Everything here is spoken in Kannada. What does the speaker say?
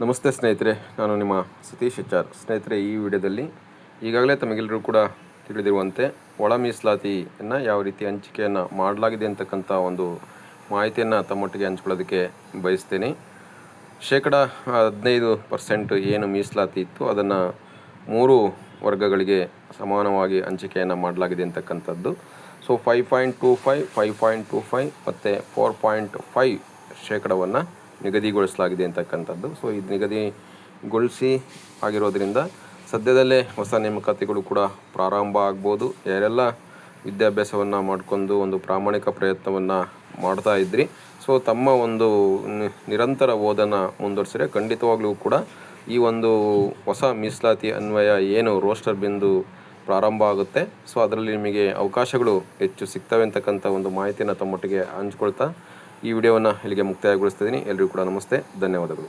ನಮಸ್ತೆ ಸ್ನೇಹಿತರೆ, ನಾನು ನಿಮ್ಮ ಸತೀಶ್ HR. ಸ್ನೇಹಿತರೆ, ಈ ವಿಡಿಯೋದಲ್ಲಿ ಈಗಾಗಲೇ ತಮಗೆಲ್ಲರೂ ಕೂಡ ತಿಳಿದಿರುವಂತೆ ಒಳ ಮೀಸಲಾತಿಯನ್ನು ಯಾವ ರೀತಿ ಹಂಚಿಕೆಯನ್ನು ಮಾಡಲಾಗಿದೆ ಅಂತಕ್ಕಂಥ ಒಂದು ಮಾಹಿತಿಯನ್ನು ತಮ್ಮೊಟ್ಟಿಗೆ ಹಂಚ್ಕೊಳ್ಳೋದಕ್ಕೆ ಬಯಸ್ತೇನೆ. ಶೇಕಡ 15% ಏನು ಮೀಸಲಾತಿ ಇತ್ತು ಅದನ್ನು 3 ವರ್ಗಗಳಿಗೆ ಸಮಾನವಾಗಿ ಹಂಚಿಕೆಯನ್ನು ಮಾಡಲಾಗಿದೆ ಅಂತಕ್ಕಂಥದ್ದು. ಸೊ 5.25, 5.25 ಮತ್ತು 4.5 ಶೇಕಡವನ್ನು ನಿಗದಿಗೊಳಿಸಲಾಗಿದೆ ಅಂತಕ್ಕಂಥದ್ದು. ಸೊ ಇದು ನಿಗದಿಗೊಳಿಸಿ ಆಗಿರೋದ್ರಿಂದ ಸದ್ಯದಲ್ಲೇ ಹೊಸ ನೇಮಕಾತಿಗಳು ಕೂಡ ಪ್ರಾರಂಭ ಆಗ್ಬೋದು. ಯಾರೆಲ್ಲ ವಿದ್ಯಾಭ್ಯಾಸವನ್ನು ಮಾಡಿಕೊಂಡು ಒಂದು ಪ್ರಾಮಾಣಿಕ ಪ್ರಯತ್ನವನ್ನು ಮಾಡ್ತಾ ಇದ್ರಿ, ಸೊ ತಮ್ಮ ಒಂದು ನಿರಂತರ ಓದನ್ನು ಮುಂದುವರಿಸಿದ್ರೆ ಖಂಡಿತವಾಗ್ಲೂ ಕೂಡ ಈ ಒಂದು ಹೊಸ ಮೀಸಲಾತಿ ಅನ್ವಯ ಏನು ರೋಸ್ಟರ್ ಬಿಂದು ಪ್ರಾರಂಭ ಆಗುತ್ತೆ, ಸೊ ಅದರಲ್ಲಿ ನಿಮಗೆ ಅವಕಾಶಗಳು ಹೆಚ್ಚು ಸಿಗ್ತವೆ ಅಂತಕ್ಕಂಥ ಒಂದು ಮಾಹಿತಿಯನ್ನು ತಮ್ಮೊಟ್ಟಿಗೆ ಹಂಚ್ಕೊಳ್ತಾ ಈ ವಿಡಿಯೋವನ್ನು ಇಲ್ಲಿಗೆ ಮುಕ್ತಾಯಗೊಳಿಸ್ತಿದ್ದೀನಿ. ಎಲ್ಲರಿಗೂ ಕೂಡ ನಮಸ್ತೆ, ಧನ್ಯವಾದಗಳು.